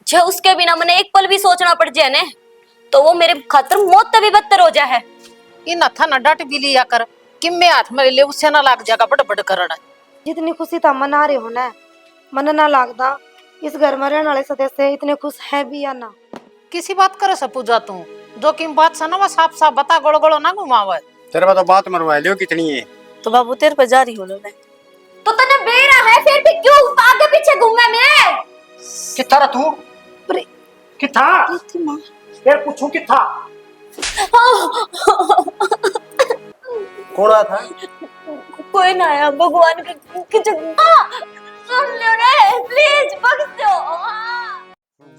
जे उसके बिना मैंने एक पल भी सोचना पड़ जाए ने तो वो मेरे खातर मौत तभी बदतर हो जाए है। इन था ना डट भी लिया कर कि मैं हाथ में ले उससे ना लाग जाएगा बड़ बड़ करना। जितनी खुशी था मना रहे हो ना, मन ना लागदा इस घर में रहने वाले सदस्य इतने खुश है भी या ना। किसी बात करे सब पूजा तू जो कि बात सा ना वो साफ साफ बता गोड़ गोड़ ना घुमावे। तेरे तो बात मरवा लियो कितनी है। तो बाबू तेरे पे जारी हो लो मैं तो तने बेरा है फिर भी क्यों आगे पीछे घूमे मैं? किथा रे तू? किथा? थी मां यार पूछूं किथा? कौन आया था? कोई ना आया भगवान की सुन लो रे प्लीज बख्श दो।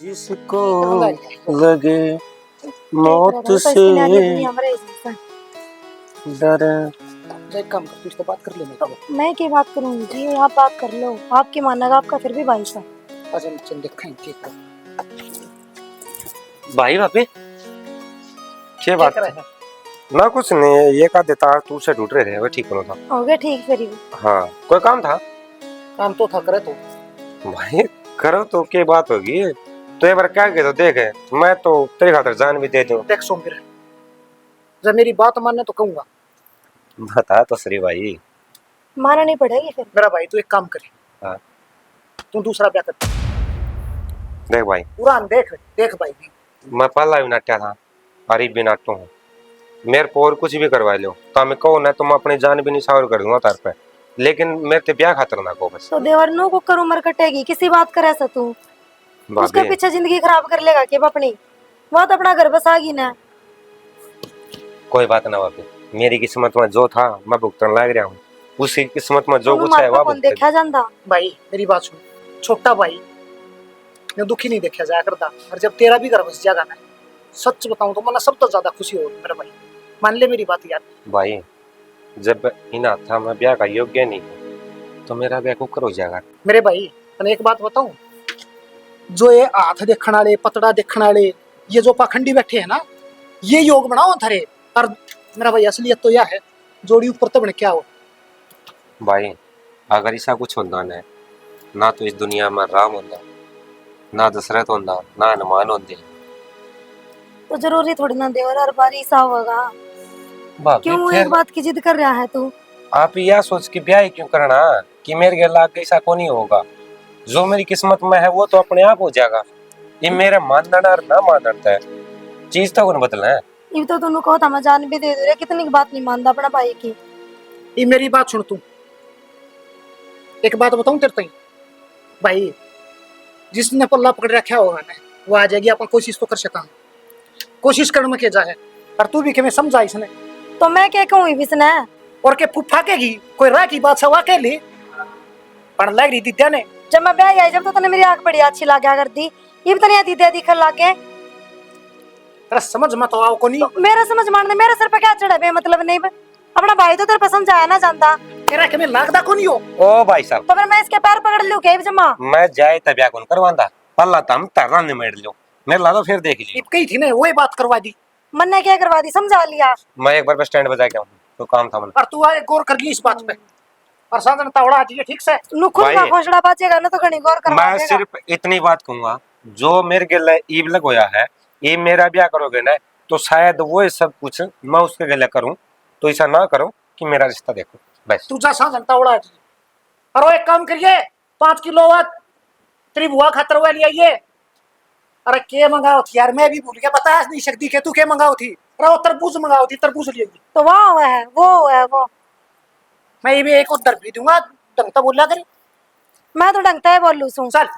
जिसको लगे मौत से डरे। एक काम कर, तू इससे बात कर ले। तो मैं क्या बात करूंगी जी, आप बात कर लो, आपकी मानेगा आपका फिर भी भाई साहब। अच्छा चल देखें भाई बापे क्या बात कर रहा है? ना कुछ नहीं, ये का देता तू से ढूंढ रहे थे वो ठीक होना था। हो गया ठीक फिर भी। हाँ कोई काम था? काम तो था करे तो भाई करो तो क्या बात होगी, तो एक बार क्या कह तो देख, मैं तो तेरे खातर जान भी दे दूं। देख सोमवीर, जब मेरी बात मानने तो कहूंगा। बता तो सही भाई। माना नहीं पड़ेगी फिर। मेरा भाई तू एक काम करे, हाँ। तू दूसरा ब्याह कर। देख भाई पूरा देख देख भाई भी। मैं पहला भी नाट्या था, अरे भी नाटू हूँ, मेरे को और कुछ भी करवा लो तो मैं कहूँ ना, तुम अपनी जान भी निछावर कर दूंगा तार पे, लेकिन मेरे ते ब्याह खातर ना को बस। तो देवरनों को कर उम्र कटेगी किसी बात करे ऐसा तू उसके भाभी पीछे जिंदगी खराब कर लेगा कि अपनी बात अपना घर बसागी ना। कोई बात ना भाभी, मेरी किस्मत में जो था मैं भुगतन लग रहा हूँ, उसी किस्मत में जो कुछ है वह कौन देखा जाता। भाई मेरी बात सुन, छोटा भाई ने दुखी नहीं देखा जाया करता, और जब तेरा भी घर बस जाएगा ना, सच बताऊं तो मना सब तो ज्यादा खुशी हो मेरा भाई, मान ले मेरी बात यार। भाई जब इन था मैं ब्याह का योग्य नहीं तो मेरा ब्याह कुकर हो जाएगा। मेरे भाई मैंने एक बात बताऊं, जो ये हाथ देखने वाले पतड़ा देखने वाले ये जो पाखंडी बैठे हैं ना, ये योग बनाओ थारे। और मेरा भाई असलियत तो यह है, जोड़ी ऊपर तब क्या हो भाई, अगर ऐसा कुछ होता ना, ना तो इस दुनिया में राम होता, ना दशरथ होता, ना हनुमान होते। तो जरूरी थोड़ी ना देवर हर बार ऐसा होगा। क्यों एक बात की जिद कर रहा है तू? आप यह सोच के ब्याह क्यों करना कि मेरे घर लाग ऐसा को नहीं होगा, जो मेरी किस्मत में है वो तो अपने आप हो जाएगा। ये मेरा मानना और ना मानना है चीज तो कौन बदलना है। ये तो तूने कहो था मैं जान भी दे दे, कितनी की बात नहीं मानता अपना भाई की। ये मेरी बात सुन, तू एक बात बताऊं तेरे तई भाई, जिसने पल्ला पकड़ रखा होगा ना वो आ जाएगी। अपन कोशिश तो कर सका, कोशिश करने में क्या जाए, और तू भी के मैं समझा इसने तो मैं क्या कहूँ इसने और के फुफा के की कोई राह की बात सवा के ली पर लग रही थी त्याने। जब मैं ब्याह आई जब तो तने मेरी आंख बड़ी अच्छी लगा कर दी, ये भी तने दीदी दिखन लागे। तेरा समझ मत आओ को नहीं तो मेरा समझ मारने मेरे सर पे क्या चढ़े बे, मतलब नहीं बे। अपना भाई तो तेरे पे समझाया ना जानता, तेरा के मैं लागदा को नहीं हो। ओ भाई साहब, तो फिर मैं इसके पैर पकड़ लूं के जमा मैं जाए तब ब्याह कौन करवांदा, पल्ला तम तरना ने मेड़ लो मेरे ला दो फिर देख लीजिए। कही थी ना वही बात करवा दी, मन ने क्या करवा दी समझा लिया। मैं एक बार बस स्टैंड बजा के आऊं तो काम था मन। और तू आए गौर कर ली इस बात पे, और साधन तावड़ा आती है ठीक से। नु खुद का घोषणा बाजेगा ना तो घणी गौर करवा देगा। मैं सिर्फ इतनी बात कहूंगा, जो मेरे गले ईब लग होया है, ये मेरा ब्याह करोगे ना तो शायद वो सब कुछ मैं उसके गले करूं, तो ऐसा ना करो कि मेरा रिश्ता देखो बस। तू जा साधन तावड़ा आती है। और वो एक काम करिए, 5 किलो तेरी बुआ खातर हुआ लिया ये। अरे के मंगाओ थी यार, मैं भी भूल गया, बता नहीं सकती के तू के मंगाओ थी। अरे वो तरबूज मंगाओ थी, तरबूज लिए तो वो है वो। मैं ये भी एक उधर भी दूंगा, ढंगता बोला करे। मैं तो ढंगता है बोलू सू। चल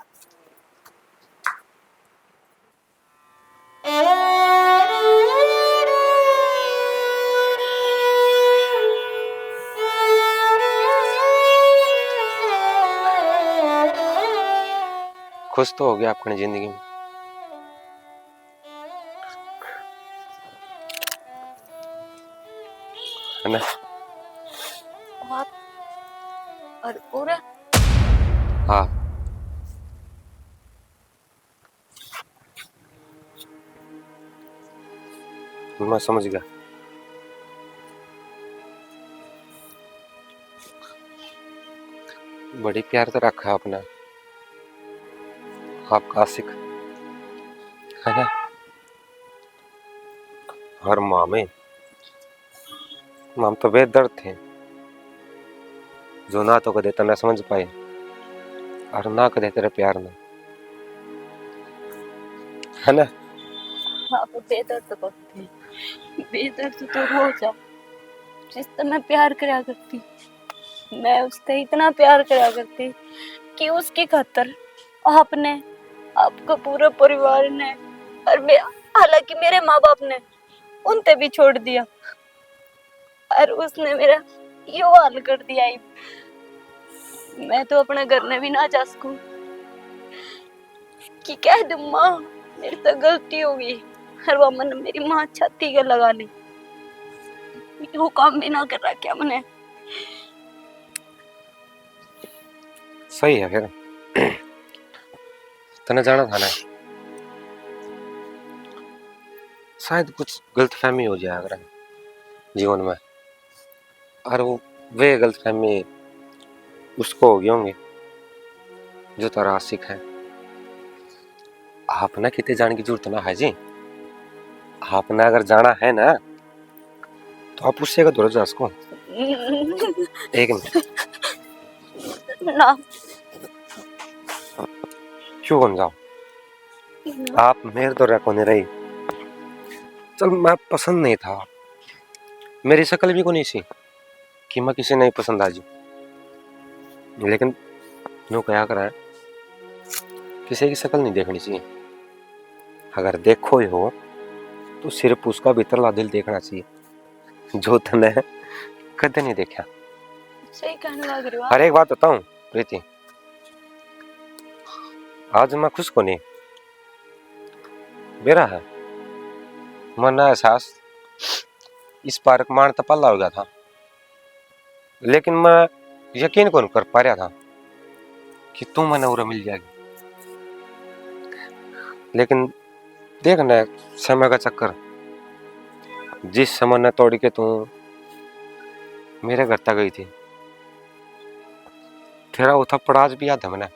खुश तो हो गया अपनी जिंदगी में। है ना? और पूरा हाँ मैं समझ गया। बड़ी प्यार तो रखा अपना आपका आशिक। है ना। और माम तो बेदर्द थे, जो ना तो कदे तना समझ पाए और ना कदे तेरे प्यार में, है ना। आप बेदर्द करते, बेदर्द तो हो जा। जिससे मैं प्यार करा करती, मैं उससे इतना प्यार करा करती कि उसकी खातर आपने, आपका पूरा परिवार ने, और हालांकि मेरे माँ बाप ने उनते भी छोड़ दिया, और उसने मेरा यो हाल कर दिया। मैं तो अपने घर में भी ना जा सकूं कि कह दूं माँ मेरी तो गलती हो गई, और वो मन मेरी माँ छाती के लगा ली, वो काम भी ना कर रहा क्या मैंने। सही है फिर, तने जाना था ना, शायद कुछ गलतफहमी हो जाए अगर जीवन में, और वे गलतफहमी उसको हो गई होंगी जो तारा आशिक है। आपने कितने जाने की जरूरत ना है जी। आपने अगर जाना है ना तो आप उससे का दूर जा सको। एक मिनट ना क्यों बन जाओ, आप मेरे तो रखो नहीं रही। चल मैं पसंद नहीं था, मेरी शक्ल भी को नहीं सी कि मैं किसी नहीं पसंद आ जी, लेकिन नो क्या करा है, किसी की शक्ल नहीं देखनी चाहिए। अगर देखो ही हो तो सिर्फ उसका भीतरला दिल देखना चाहिए, जो तने कदे नहीं देखा। सही कहने लग रहे हो हर एक बात बताऊं प्रीति, आज मैं खुश को नहीं बेरा है। मन एहसास इस पार्क मान तपल्ला हो गया था, लेकिन मैं यकीन कौन कर पा रहा था कि तू मैंने उरा मिल जाएगी। लेकिन देखना समय का चक्कर, जिस समय ने तोड़ के तू मेरे घर तक गई थी, तेरा वो थप्पड़ आज भी याद है मैंने।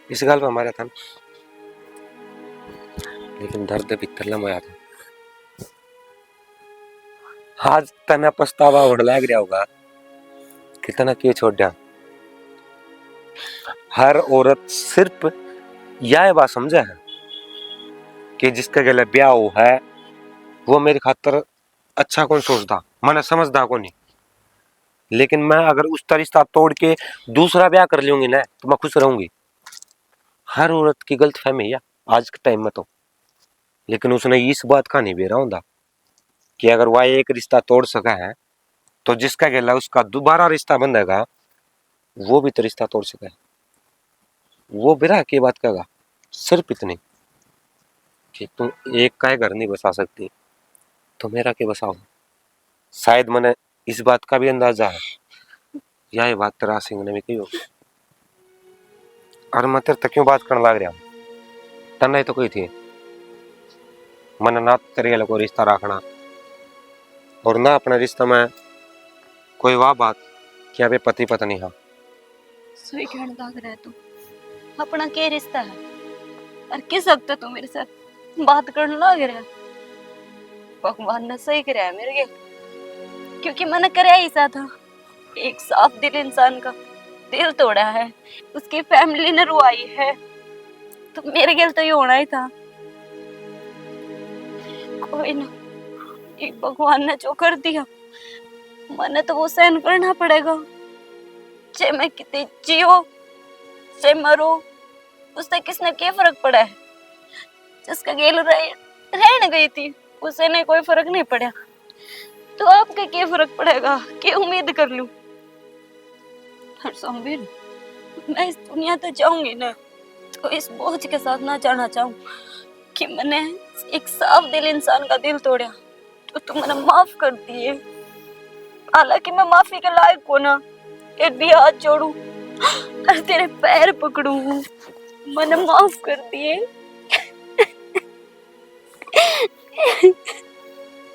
इस गल पे मारा था, लेकिन दर्द भीतर लमाया था। आज तना पछतावा होने लग रहा होगा कि तना क्यों छोड़ दिया। हर औरत सिर्फ यह बात समझे है कि जिसके गले ब्याह हो है वो मेरी खातर अच्छा कौन सोचता, मैंने समझदा को नहीं। लेकिन मैं अगर उसका रिश्ता तोड़ के दूसरा ब्याह कर लूंगी ना तो मैं खुश रहूंगी। हर औरत की गलत फहमी है आज के टाइम में तो, लेकिन उसने इस बात का नहीं बेरा होता कि अगर वह एक रिश्ता तोड़ सका है तो जिसका गला उसका दोबारा रिश्ता बंधेगा वो भी तो रिश्ता तोड़ सका है। वो बिरा की बात कहेगा सिर्फ इतनी कि तुम एक का घर नहीं बसा सकती तो मेरा के बसाओ। शायद मैंने इस बात का भी अंदाजा है, यह बात तेरा सिंह ने भी कही होगी। और मैं तेरे तक क्यों बात करने लग रहा हूँ, तन्ने तो कोई थी मैंने ना तेरे गले को रिश्ता रखना और ना अपने रिश्ते में कोई वाह बात कि अबे पति पत्नी। हाँ सही कहने लग रहा है तू, अपना क्या रिश्ता है और किस वक्त तू मेरे साथ बात करने लग रहा है। भगवान ने सही कराया है मेरे लिए, क्योंकि मैंने कराया ही सा था। एक साफ दिल इंसान का दिल तोड़ा है, उसकी फैमिली ने रुआई है, तो मेरे गिल तो ये होना ही था। कोई ना, एक भगवान ने जो कर दिया मैंने तो वो सहन करना पड़ेगा। चाहे मैं कितनी जियो चाहे मरो, उससे किसने क्या फर्क पड़ा है। जिसका गेल रहने गई थी उसे नहीं कोई फर्क नहीं पड़ा, तो आपका क्या फर्क पड़ेगा कि उम्मीद कर लूं। हर संबिल मैं इस दुनिया तो जाऊंगी ना, तो इस बोझ के साथ ना जाना चाहूं कि मैंने एक साफ दिल इंसान का दिल तोड़ा, तो तुम मैंने माफ कर दिए। हालांकि मैं माफी के लायक को ना, एक भी हाथ जोड़ू और तेरे पैर पकड़ू, मैंने माफ कर दिए।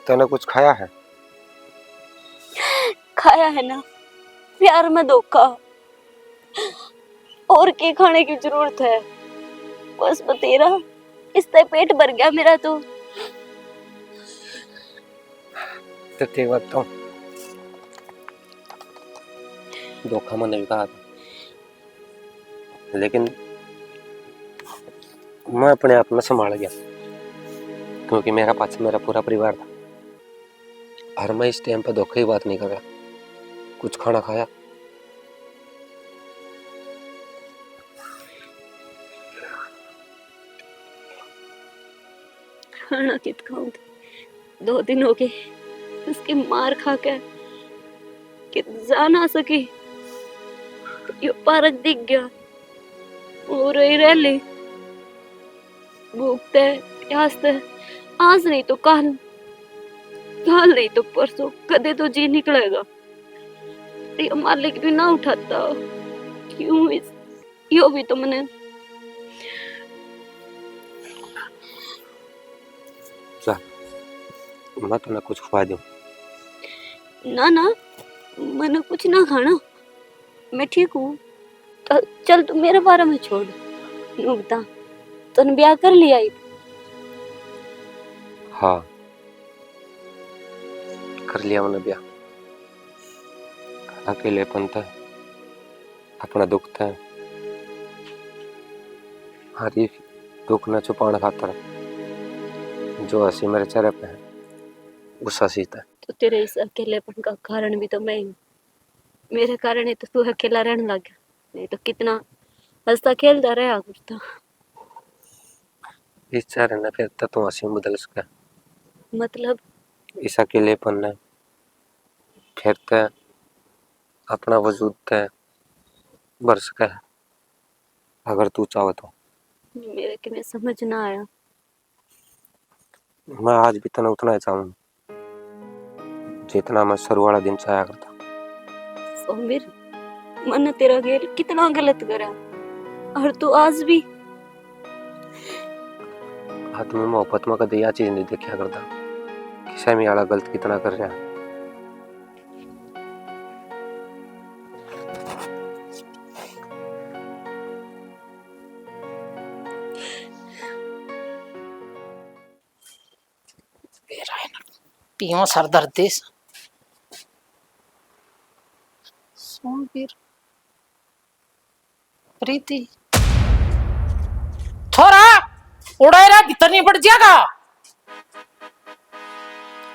तूने कुछ खाया है? खाया है ना, प्यार में धोखा, और क्या खाने की जरूरत है। बस बतेरा, इससे पेट भर गया मेरा तो। तेरी बात तो धोखा मैंने भी कहा था, लेकिन मैं अपने आप में संभाल गया, क्योंकि मेरा पास मेरा पूरा परिवार था। और मैं इस टाइम पर धोखे की बात नहीं कर रहा। कुछ खाना खाया? खाना कित खाऊं? 2 दिन हो गए उसकी मार खा के कित जा ना सकी। यो पार्क दिख गया और रह ली भूखते प्यासते, आज नहीं तो कल, कल नहीं तो परसों, कदे तो जी निकलेगा। ये मालिक भी ना उठाता, क्यों इस यो भी तो मैंने। मैं तुम्हें कुछ खुआ दूं? ना ना, मैंने कुछ ना खाना, मैं ठीक हूँ। तो चल तू मेरे बारे में छोड़, नू बता तूने ब्याह कर लिया? हाँ, कर लिया मैंने ब्याह। अकेलेपन था, अपना दुख था, हर एक दुख न छुपाने खातर जो हंसी मेरे चेहरे पे है उस हंसी था। तो तेरे इस अकेलेपन का कारण भी तो मैं हूँ। मेरे कारण ही तो तू अकेला रहने लग गया, नहीं तो कितना हंसता खेलता रहा करता। इस चेहरे ने फिर तक तो हंसी बदल सका, मतलब इस अकेलेपन ने फिर तक अपना वजूद तक भर सका है, अगर तू चाहो तो। मेरे के में समझ ना आया। मैं आज भी तना उतना ही चाहूँ जितना मैं शुरू वाला दिन चाहा करता। सोमिर, मैंने तेरा गेल कितना गलत करा, और तू आज भी। आदमी मोहब्बत में कभी यह चीज नहीं देखा करता कि सामने वाला गलत कितना कर रहा है। पियो सर दर्द सोनवीर प्रीति थोड़ा उड़ाई रहा भीतर नहीं पड़ जाएगा।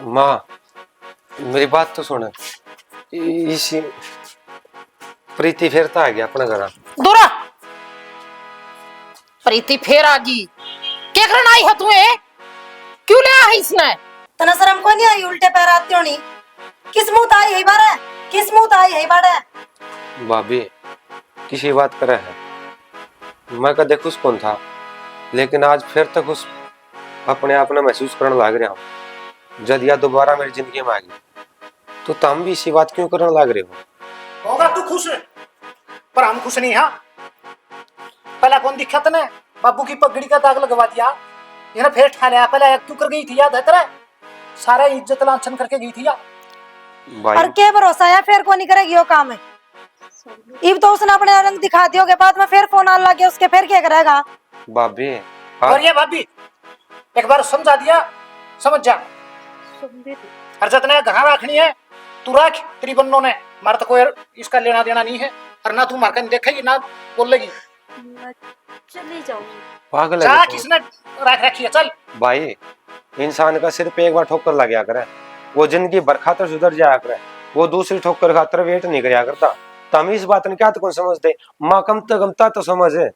माँ मेरी बात तो सुन, इसी प्रीति फिर तो आ गया अपना घर। दूरा प्रीति फिर आ गई, क्या करना आई है तुम्हें? क्यों ले आई इसने? तना शर्म को नहीं आई? उल्टे पैर आती होनी, किस मुंह आई है बारे, किस मुंह आई है बारे? भाभी किसी बात करे है, मैं कदे खुश कौन था, लेकिन आज फिर तक उस अपने आप ने महसूस करने लग रहा हूँ। जब यह दोबारा मेरी जिंदगी में आ गई तो तुम भी इसी बात क्यों करने लग रहे हो? होगा तू खुश, पर हम खुश नहीं। हाँ, पहला कौन दिखा तने? बाबू की पगड़ी का दाग लगवा दिया, ये ना फिर ठा लिया। पहले क्यों कर गई थी, याद है तेरा? सारा इज्जत लांछन करके गई थी यार। और क्या भरोसा है फिर को नहीं करेगी वो काम है? इब तो उसने अपने रंग दिखा दियोगे, बाद में फिर फोन आने लग गया उसके, फिर क्या करेगा? भाभी और ये भाभी एक बार समझा दिया, समझ जा। हर जतने घर रखनी है तू रख, तेरी बन्नो ने, मार तो कोई इसका लेना देना नहीं है। और ना तू मार कर देखेगी ना बोलेगी। मैं चली जाऊंगी। पागल जा, है किसने रख रखी है? चल भाई, इंसान का सिर पे एक बार ठोकर लग गया करे, वो जिंदगी भर खातर सुधर जाया करे, वो दूसरी ठोकर खातर वेट नहीं कराया करता। तुम इस बात ने क्या तो कौन समझते? माँ कमता तो समझ है,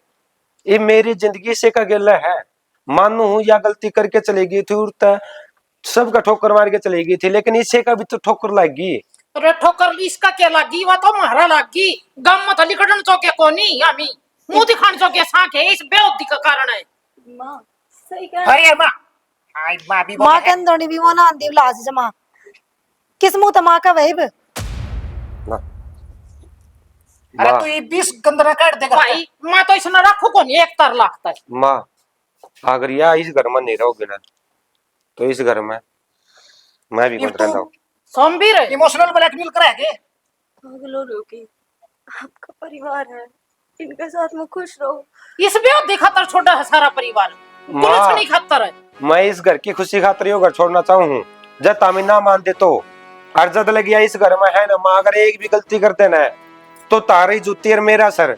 ये मेरी जिंदगी से का गिला है। मानू हूं या गलती करके चली गई थी, उड़ता सबका ठोकर मार के चली गई थी, लेकिन इससे का भी तो ठोकर लगी। अरे ठोकर इसका क्या लागी? वो तो महारा लागी गम मत लिकड़न चौके कोनी यामी मुंह दिखाने चौके साके, इस बेउद्दी का कारण है। माँ सही कह। अरे माँ, आई माँ भी माँ के अंदर भी वो ना आंदी लाज जमा, किस मुंह तमा का वही बे? ना अरे माँ, तू ये 20 गंदना काट देगा भाई मैं तो इसने रखू कोनी, एक तर लागता है। माँ अगर या इस घर में नहीं रहोगे ना तो इस घर में मैं भी मत रहता हूँ। सोमवीर इमोशनल ब्लैकमेल कराएगे। पागल हो रहे हो कि आपका परिवार है, इनके साथ मैं खुश रहूं। इस बेहोदी खातर छोड़ा है सारा परिवार, माँ, कुलछनी खातर है। मैं इस घर की खुशी खातिर यो घर छोड़ना चाहूँ हूँ। जब तामी ना मानते तो और जद लग गया इस घर में है ना माँ, अगर एक भी गलती करते ना तो तारी जूती और मेरा सर।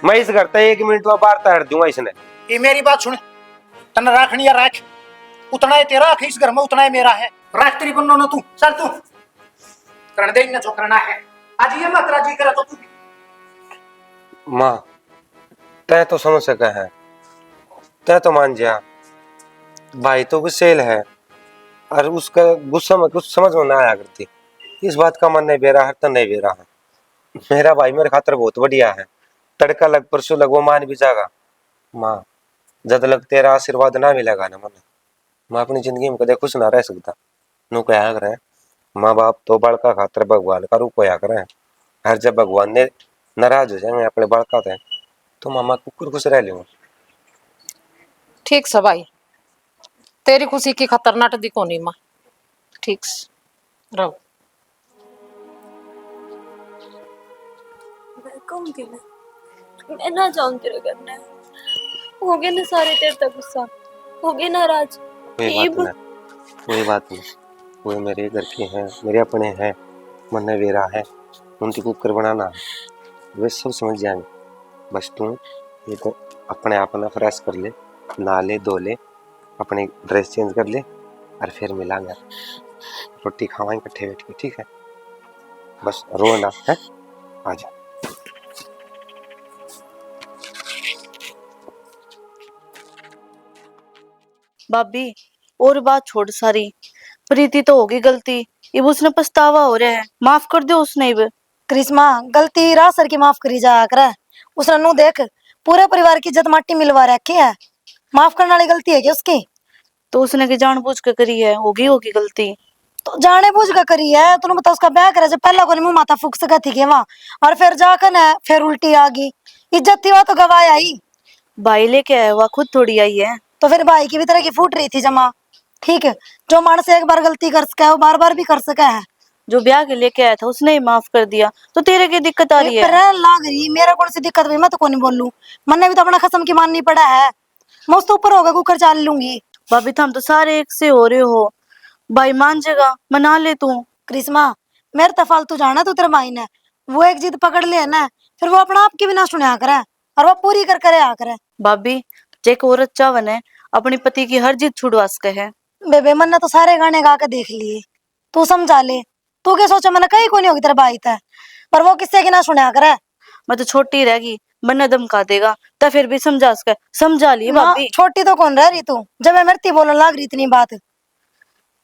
मैं इस घर तक 1 मिनट में बाहर तैर दूंगा इसने। ये मेरी बात सुन, तन राखनी या राख, उतना है तेरा इस घर में, उतना है मेरा है। राख तेरी बनो ना तू, चल तू करण दे ना जो करना है। आज ये मत राजी करा तो तू भी। माँ, तय तो समझ सका है, तय तो मान जा। भाई तो गुस्सेल है और उसका गुस्सा में कुछ समझ में ना आया करती। इस बात का मन नहीं बेरा है तो नहीं बेरा है। मेरा भाई मेरे खातर बहुत बढ़िया है, तड़का लग परसों लग वो मान भी जाएगा। माँ, जब लग तेरा आशीर्वाद ना मिलेगा ना मन, मैं अपनी जिंदगी में कदे खुश ना रह सकता। नु क्या करे, माँ बाप तो बालका खातर भगवान का रूप होया करे। हर जब भगवान ने नाराज हो जाएंगे अपने बालका थे तो मामा कुकुर खुश रह लूँ। ठीक से भाई, तेरी खुशी की खातर नाट दी कोनी माँ। ठीक से रहो। मैं कहूँगी ना, मैं ना जाऊँ तेरे घर में। हो गए ना सारे तेरे तक गुस्सा, हो गए नाराज। कोई बात नहीं, कोई बात नहीं। वो मेरे घर के हैं, मेरे अपने हैं, मन ने वेरा है, उनकी कुकर बनाना है, वे सब समझ जाएंगे। बस तू ये तो अपने आप ना फ्रेश कर ले, नहा ले, धो ले, अपनी ड्रेस चेंज कर ले और फिर मिलांगे, रोटी खावाएंगे इकट्ठे बैठ के, ठीक है? बस रो ना, है? आजा। भाभी, और बात छोड़ सारी। प्रीति तो होगी गलती, अब उसने पछतावा हो रहा है, माफ कर दो उसने अब। करिश्मा, गलती राह सर की माफ करी जाया करे। उसने नु देख पूरे परिवार की इज्जत माटी मिलवा रखी है, माफ करने वाली गलती है क्या उसकी? तो उसने की जानबूझ के करी है, होगी होगी गलती। तो जाने बुझ के करी है। तूने बता उसका ब्याह करे जब पहला को मुंह माथा फूक सका थी के वहां, और फिर जाकर न फिर उल्टी आ गई। इज्जत थी वह तो गवाया ही। भाई लेके आया हुआ, खुद थोड़ी आई है। तो फिर भाई की भी तरह की फूट रही थी जमा। ठीक है, जो मानस एक बार गलती कर सका है वो बार बार भी कर सका है। जो ब्याह के लेके आया था उसने ही माफ कर दिया, तो तेरे की दिक्कत आ रही है? लाग रही मेरा कौन सी दिक्कत हुई? मैं तो कौन बोलूं, मैंने भी तो अपना खसम की माननी पड़ा है। मैं उससे ऊपर होगा कुकर चाल लूंगी। भाभी तुम तो सारे एक से हो रहे हो, भाई मान जाएगा, मना ले तू। करिश्मा, मेरे तो फालतू जाना तू तेरे माई ने, वो एक जिद पकड़ ले ना, फिर वो अपना आप की भी ना सुना करे और वो पूरी कर करे आ करे। भाभी, एक औरत चावन है अपने पति की हर जिद छुड़वा सके है। बेबे मन ने तो सारे गाने गा के देख लिए, तू समझा ले। तू क्या सोचा, मैंने कहीं को नहीं होगी तेरे भाई तय, पर वो किससे की ना सुना करे। मैं तो छोटी रहेगी, मन धमका देगा तो फिर भी समझा सके, समझा ली माँ, भाभी। छोटी तो कौन रह रही तू, जब मैं मरती बोलने लाग रही इतनी बात।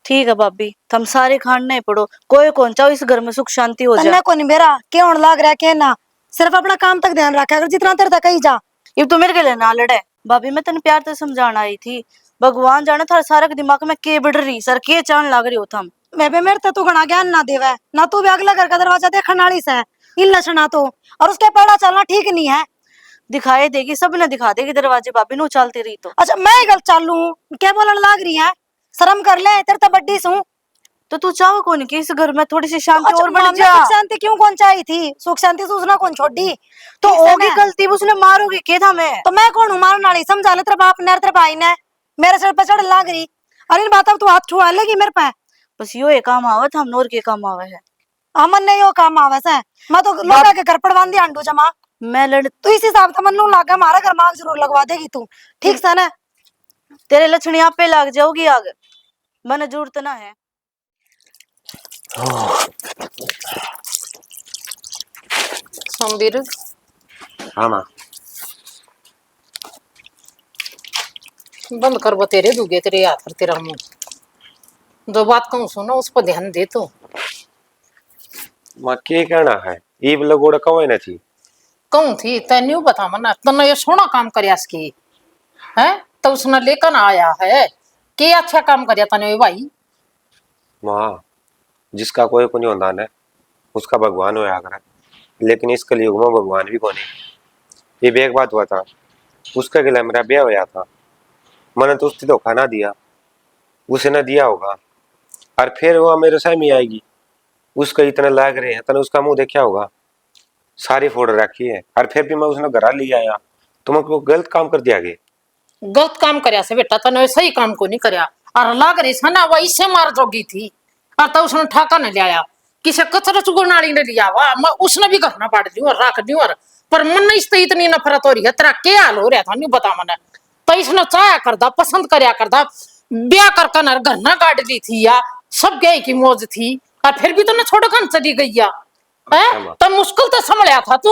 ठीक है भाभी, तुम सारे खान नहीं पड़ो, कोई कौन चाहो इस घर में सुख शांति हो जाए। को नहीं बेरा क्या होने लाग रहा है ना, सिर्फ अपना काम तक ध्यान रखा, अगर जितना तेरे तक कहीं जा। ये तो मेरे के लिए ना लड़े भाभी, मैं तेन प्यार से समझाना आई थी। भगवान जाने थारे सारा के दिमाग में के बढ़ रही सर, के चांद लाग रही हो थम। मैं मेरे तू घना ज्ञान ना देवे ना, तू भी अगला घर का दरवाजा देखने वाली से इन लक्षणा तो, और उसके पैड़ा चलना ठीक नहीं है। दिखाई देगी, सब ने दिखा देगी दरवाजे भाभी, नो चलती रही तो। अच्छा मैं गलत चालू क्या बोलने लाग रही है? शर्म कर ले, तेरे तो बड्डी सू। तो तू चाहो कौन कि इस घर में थोड़ी सी शांति अच्छा, और बढ़ मामले जा? सुख शांति क्यों कौन चाहिए थी? सुख शांति से उसने कौन छोड़ी? तो ठीक है होगी ना? गलती, उसने मारोगे के था मैं? तो मैं कौन हूँ मारने वाली? समझा ले, तेरे बाप ने तेरे भाई ने मेरे सिर पर चढ़ लाग रही, और इन बातों तू हाथ छुआ लेगी मेरे पे। बस यो एक काम आवत, हम नोर के काम आवे है। अमन ने यो काम आवे से, मैं तो लोटा के घर पड़वान दी आंडू जमा। मैं लड़ तू इस हिसाब से मन्नू लागा, हमारा घर मांग जरूर लगवा देगी तू, ठीक से ना? तेरे लक्षण यहाँ पे लग जाओगी आग, मन जरूरत ना है। सोमवीर, हाँ माँ, बंद कर वो तेरे दूगे तेरे हाथ पर तेरा मुंह। जो बात कहूँ सुनो उस पर ध्यान दे तू। माँ के कहना है, ईब लगोड़ा कवे न थी। कहूँ थी तेन्यू बता मना, तने ये सोना काम करया इसकी है, तो उसने लेकर आया है के अच्छा काम करया तने भाई। माँ, जिसका कोई को नहीं होता न, उसका भगवान होया करे, लेकिन इस कलयुग में भगवान भी कोनी। ये भी एक बात हुआ था, उसका गला मेरा ब्याह होया था, मैंने तो उससे धोखा ना दिया, उसे ना दिया होगा, और फिर वो मेरे सामने आएगी, उसका इतना लाग रहे हैं, तने उसका मुंह देखा होगा। सारी फोड़ रखी है और फिर भी मैं उसने घर ले आया। तुम को गलत काम कर दिया गे। गलत काम करया से बेटा, तने सही काम को नहीं करया। और लाग रही से ना वह इससे मार जोगी थी, और तो उसने ठाका ने ले आया, किसे कचरा चुगनाली ने लिया हुआ, मैं उसने भी घर ना पाड़ दी और रख दी। और पर मन ने इससे इतनी नफरत हो रही है, तेरा क्या हाल हो रहा था नहीं बता मने। तो इसने चाया करदा, पसंद करया करदा, ब्याह कर नर घर ना गाड़ ली थी या सब गए की मौज थी, और फिर भी तुमने छोड़ कर चली गई या अच्छा, तो मुश्किल तो संभलिया था तू।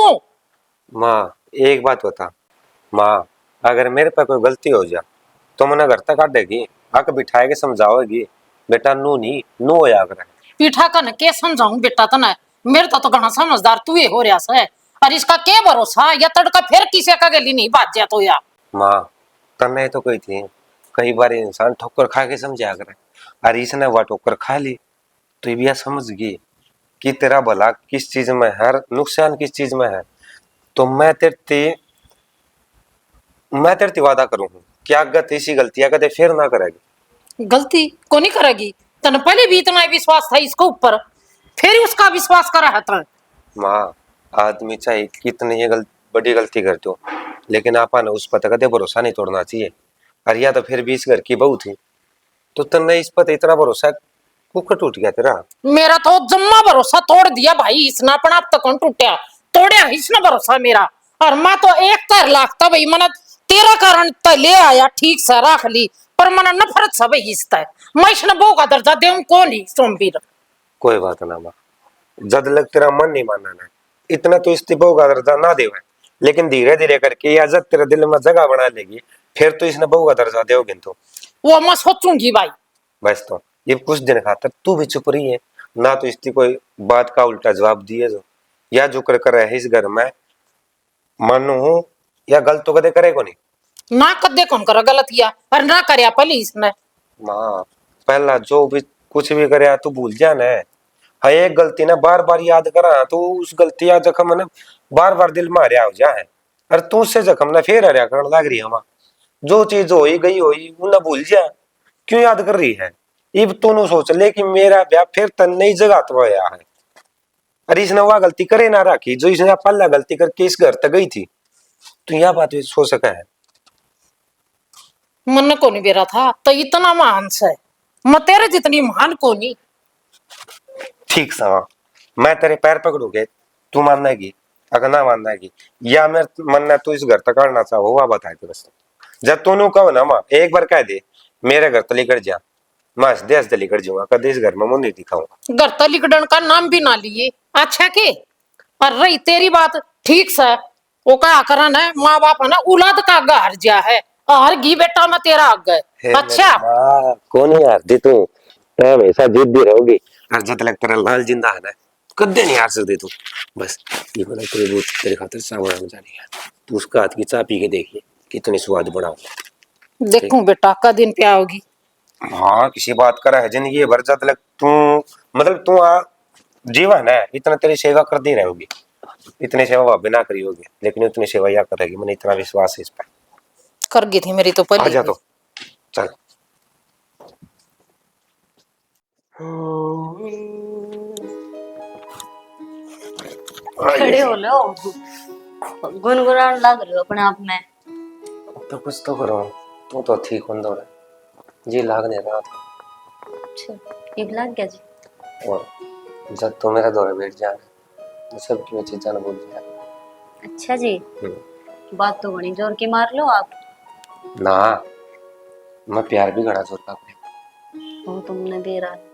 माँ एक बात बता, माँ अगर मेरे पे कोई गलती हो जा तो मैंने घर तक काटेगी, आके बिठाएगी, समझाओगी बेटा नू नहीं नू होया करे। पीठा कन के समझाऊं बेटा तने, मेरे तो घना समझदार तू ही हो रहा है। और इसका क्या भरोसा, या तड़का फिर किसी का गली नहीं बाज जा तो या। माँ तने तो कही थी कई बार इंसान ठोकर खा के समझा करे, और इसने वह ठोकर खा ली तो ये भी समझ गई कि तेरा भला किस चीज में है और नुकसान किस चीज में है। तो मैं तेरे वादा करूँ कि अगर इसी गलतियां कदे फिर ना करेगी। गलती को नहीं करेगी, तने पहले भी इतना विश्वास था इसके ऊपर, फिर उसका विश्वास करा है तने। माँ आदमी चाहे कितनी ये बड़ी गलती करते हो, लेकिन आपा ने उस पर कदे भरोसा नहीं तोड़ना चाहिए। और या तो फिर भी इस घर की बहू थी तो तन्ने इस पर इतना भरोसा कुकर टूट गया तेरा। मेरा तो जम्मा भरोसा तोड़ दिया भाई इसने, अपना अब तक कौन टूटा, तोड़या इसने भरोसा मेरा। और मैं तो एक तर लाखता भाई, मैंने तेरा कारण तो ले आया, ठीक से रख ली, पर मैंने नफरत से भाई इसता है, मैं इसने बहू का दर्जा देऊं कौन ही सोमवीर। कोई बात ना माँ, जब लग तेरा मन नहीं मानना ना इतना तो इस्तीफा का दर्जा ना देवे, लेकिन धीरे धीरे करके ये जब तेरे दिल में जगह बना लेगी फिर तो इसने बहू का दर्जा देोगे तो। वो मैं सोचूंगी भाई। बस तो ये कुछ दिन खातर तू भी चुप रही है ना, तो इसकी कोई बात का उल्टा जवाब दिए जो या जो कर रहे है इस घर में मानू हूं या गलत तो कदे करेगा नहीं। ना कदे कौन करा गलतिया, और ना करया पहले इसने। माँ पहला जो भी कुछ भी करे तू भूल जा ना, हाँ एक गलती ना बार बार याद करा तो उस गलती या जख्म ना बार बार दिल में हरिया हो जा है, और तू उससे जख्म ना फिर हरिया करने लग रही है। माँ जो चीज होई गई होई उन्हें भूल जा, क्यों याद कर रही है। इब तू सोच ले कि मेरा ब्याह फिर तन नई जगह तो आया है, अरे इसने वह गलती करे ना रखी जो इसने पहला गलती करके इस घर तक गई थी, तो यह बात भी सोच सका है। मन को नहीं बेरा था तो इतना महान से, मैं तेरे जितनी महान को नहीं। ठीक सा मैं तेरे पैर पकड़ूंगे, तू मानेगी, अगर ना मानेगी या मैं मानना तू इस घर तक आना चाहो वह बताए तो बस। जब तू कहो ना माँ एक बार कह दे मेरे घर तली कर जा, मैं हंसदे हंसदे लिकड़ जाऊंगा, कदे इस घर में मुंह नहीं दिखाऊंगा। घर तो लिखडन का नाम भी ना लिए अच्छा के। और रही तेरी बात ठीक से, वो क्या करन है माँ बाप है ना औलाद का आगे हार जा है, हार गी बेटा मैं तेरा आगे। अच्छा कौन यार दी तू हमेशा जिद्दी रहोगी, और जब तक तेरा लाल जिंदा है ना कदे नहीं हार सकती तू। बस ये बना तेरे वो तेरे खातिर सावधान हो जानी है, तू उसका हाथ की चाय पी के देखिए कितनी स्वाद बनाओ। देखूं बेटा का दिन पे आओगी। हाँ किसी बात करा है जिंदगी भर जब तक तू मतलब तू जीवन है इतना तेरी सेवा कर दी रहोगी, इतनी सेवा भाभी ना करी होगी लेकिन इतनी सेवा या करेगी, मैंने इतना विश्वास है इस पर। कर गई थी मेरी तो आ पहले। जा तो चल। खड़े हो लो, गुनगुनाने लग रहे हो अपने आप में। तो कुछ तो करो, तू तो ठीक हो रहा जी लाग नहीं रहा था। अच्छा ये लग गया जी। और जब तो मेरा दौरे बैठ जाना तो सब की चीजें ना भूल जाए। अच्छा जी, बात तो बड़ी जोर की मार लो आप। ना मैं प्यार भी घड़ा जोर का वो तुमने दे रहा है।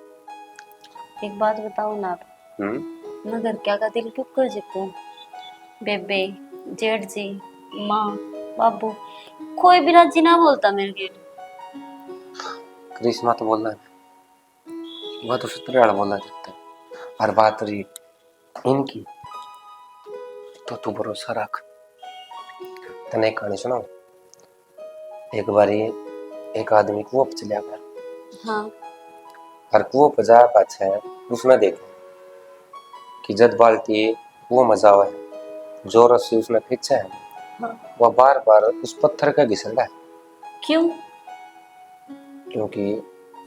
एक बात बताओ ना, मैं घर क्या का दिल क्यों कर सकूं। बेबे, जेठ जी, माँ, बाबू, कोई भी राजी ना बोलता मेरे लिए। करिश्मा तो बोलना है, वह तो सत्रह बोलना चाहता है, हर बात रही इनकी तो तू भरोसा रख। तने एक कहानी सुनाऊं। एक बारी एक आदमी कुआं पर चला गया। हाँ। और कुआं पर जा पाछे उसने देखा कि जद बाल्टी कुआं में जावे जोर से उसने खींचा है। हाँ। वह बार बार उस पत्थर का घिसल रहा है। क्यों? क्योंकि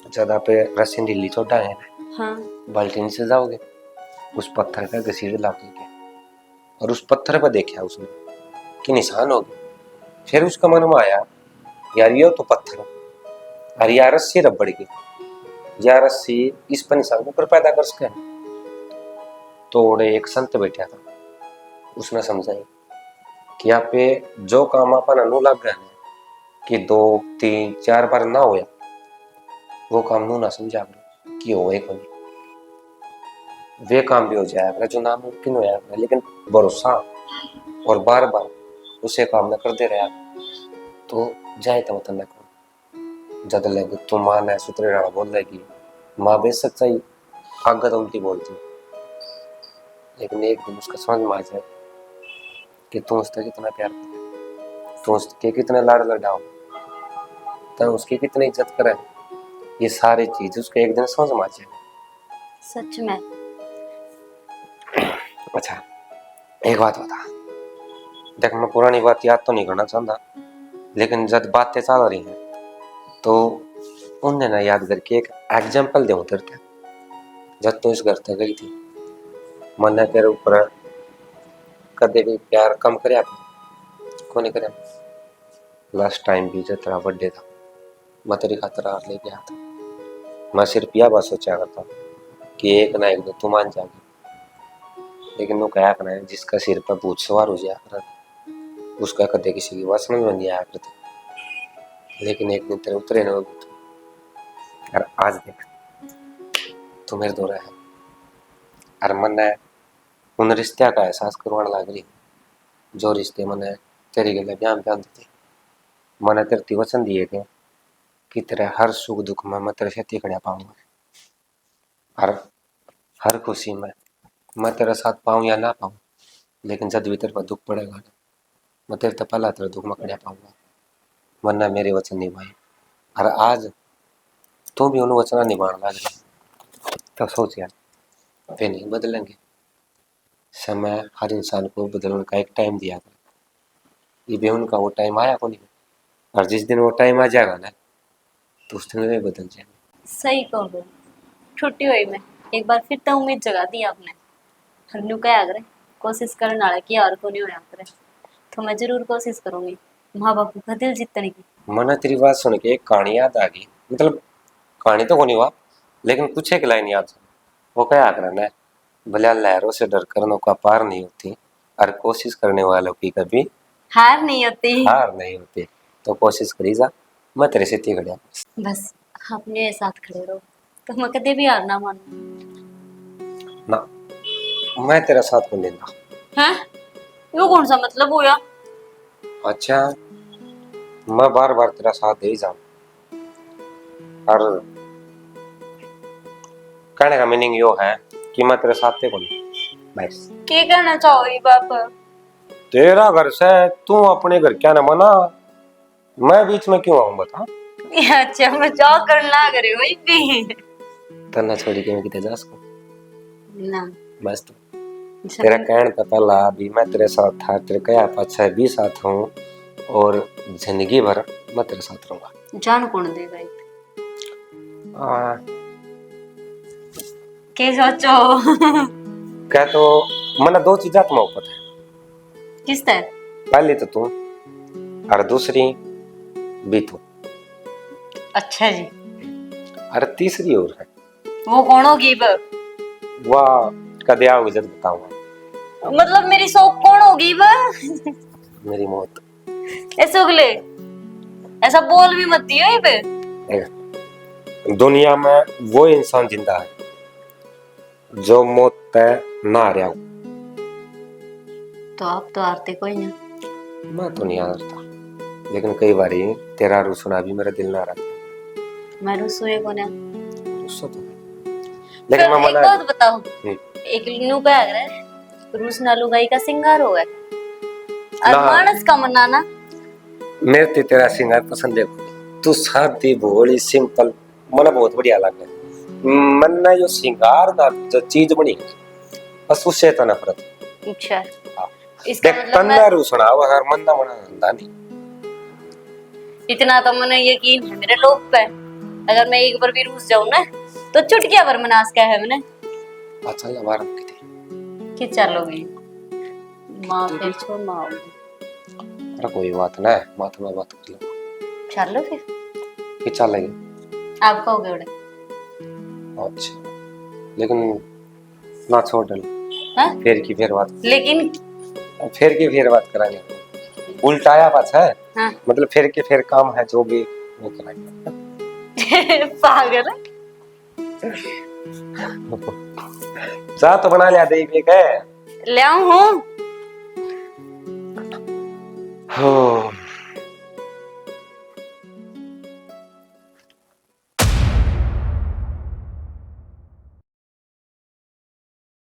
ज्यादा पे रस्सी ढीली छोटा है ना। हाँ। बाल्टी नीचे जाओगे उस पत्थर का घसीट लागेगा, और उस पत्थर पर देखा उसने कि निशान हो गया। फिर उसका मन में आया, यार ये तो पत्थर, अरे यार रस्सी रबड़ की, यार रस्सी इस पर निशान ऊपर पैदा कर सके। तो एक संत बैठा था, उसने समझाई कि यहाँ पे जो काम अपन अनु लग गए कि 2 3 4 बार ना होया, वो काम नू ना समझा कि हो एक वे काम भी हो जाएगा जो नामुमकिन हो जाएगा, लेकिन भरोसा और बार बार उसे काम न करते रहा तो जाए तो मतलब को जद लगे तो माँ ने सुतरे रहा बोल रही माँ बेच सच्चाई आगत उल्टी बोलती, लेकिन एक दिन उसका समझ में आ जाए कि तू उससे कितना प्यार करे, तू उसके कितने लाड लडाओ, तो उसकी कितनी इज्जत करे, ये सारी चीज उसके एक दिन समझ में आ जाए। सच में। अच्छा एक बात बता, देख मैं पुरानी बात याद तो नहीं करना चाहता, लेकिन जब बातें चल रही हैं तो उनने ना याद करके एक एग्जाम्पल दूं तेरे को। जब तू इस घर तक गई थी, मन तेरे ऊपर कदे भी प्यार कम करे को नहीं करे। लास्ट टाइम भी जब तेरा बर्थडे था, मैं तेरी खातर हार लेके आया था, मैं सिर्फ यह बात सोचा करता कि एक ना एक दिन तू मान जाएगी, लेकिन वो क्या करना है जिसका सिर पर भूत सवार हो जाया कर उसका कदे किसी की बात समझ में नहीं आया करती, लेकिन एक दिन तेरे उतरे ना भूत। और आज देख तू मेरे दौरा है और मन उन रिश्ते का एहसास करवाने लग रही, जो रिश्ते मैंने तेरी गले बयान बयान देते, मैंने तेरे वचन दिए थे कि तेरे हर सुख दुख में मैं तेरे साथ खड़ा पाऊंगा, हर खुशी में मैं तेरा साथ पाऊं या ना पाऊं, लेकिन जब भी तेरे पर दुख पड़ेगा मैं तेरे तक पहला तेरे दुख में खड़ा पाऊंगा, वरना मेरे वचन निभाए। और आज तू भी उन वचन निभाने लग रही, तो सोच यार वे नहीं बदलेंगे। समय हर इंसान को बदलने का एक टाइम दिया था, ये भी उनका वो टाइम आया को नहीं, और जिस दिन वो टाइम आ जाएगा ना तो उस दिन वे बदल जाएंगे। सही कहो, छुट्टी हुई में एक बार फिर तो उम्मीद जगा दी आपने। हन्नू क्या करे कोशिश करने वाला कि और को नहीं होया करे, तो मैं जरूर कोशिश करूंगी माँ बापू का दिल जीतने की। मन तेरी बात सुन के एक कहानी याद आ गई, मतलब कहानी तो नहीं हुआ लेकिन कुछ एक लाइन याद है। वो क्या करना है, भले लहरों से डर कर नौका पार नहीं होती, और कोशिश करने वालों की कभी हार नहीं होती। हार नहीं होती, तो कोशिश करी जा, मैं तेरे से खड़ा। बस आप मेरे साथ खड़े रहो तो मैं कभी भी हार ना मानू। ना मैं तेरा साथ कौन देता। हैं? वो कौन सा मतलब हुआ? अच्छा मैं बार बार तेरा साथ दे ही जाऊं, और कहने का मीनिंग यो है कि मैं तेरे साथ थे कौन बस। क्या कहना चाहोगी बाप? तेरा घर से तू अपने घर क्या ना मना, मैं बीच में क्यों आऊं बता। अच्छा मजाक करना करे वही भी तना छोड़ी के मैं किते जा सकूं ना। बस तो तेरा कहने तो पहला भी मैं तेरे साथ था, तेरे कया पाछा भी साथ हूँ, और जिंदगी भर मैं तेरे साथ रहूंगा। जान कौन देगा आ, के सोचो क्या तो मैंने 2 चीजें तुम्हें पता है, किस तरह? पहली तो तू और दूसरी भी तू, अच्छा जी। और तीसरी और है वो कौन होगी? वाह कदे आओगे जब बताऊंगा। मतलब मेरी शौक कौन होगी? मेरी मौत। ऐसे उगले ऐसा बोल भी मत दियो ये पे। दुनिया में वो इंसान जिंदा है जो मौत तय ना हारा हो। तो आप तो हारते कोई ना। मैं तो नहीं हारता, लेकिन कई बार तेरा रुसना भी मेरा दिल ना रहा। मैं रुसुए को ना। रुस्सा तो लेकिन मैं एक मना बात बताओ, एक नु का है रूस ना लुगाई का सिंगार हो है और ना। मानस का मनाना। मेरे ते तेरा सिंगार पसंद है, तू सादी भोली सिंपल मना बहुत बढ़िया लगे। मन ना यो सिंगार ना जो चीज बनी बस उससे तो नफरत। अच्छा हाँ। इसका देख मतलब तन्ना रुसना वो हर मन ना बना धंधा नहीं। इतना तो मने यकीन है मेरे लोग पे, अगर मैं एक बार भी रूस जाऊं ना तो चुटकिया भर मनास का है मैंने। अच्छा हमारा किते कि चलोगी माफी छो माओ अरे कोई बात ना, माथा में बात कर लो। चलो फिर कि चलेगी? आप कहोगे उड़े अच्छा, लेकिन ना छोड़ डालो। हाँ? फिर बात, लेकिन फिर बात कराएंगे। उल्टाया बात है, हाँ मतलब फिर काम है जो भी वो कराएंगे। पागल है। चाह तो बना लिया दही पे है। ले आऊं हूँ हो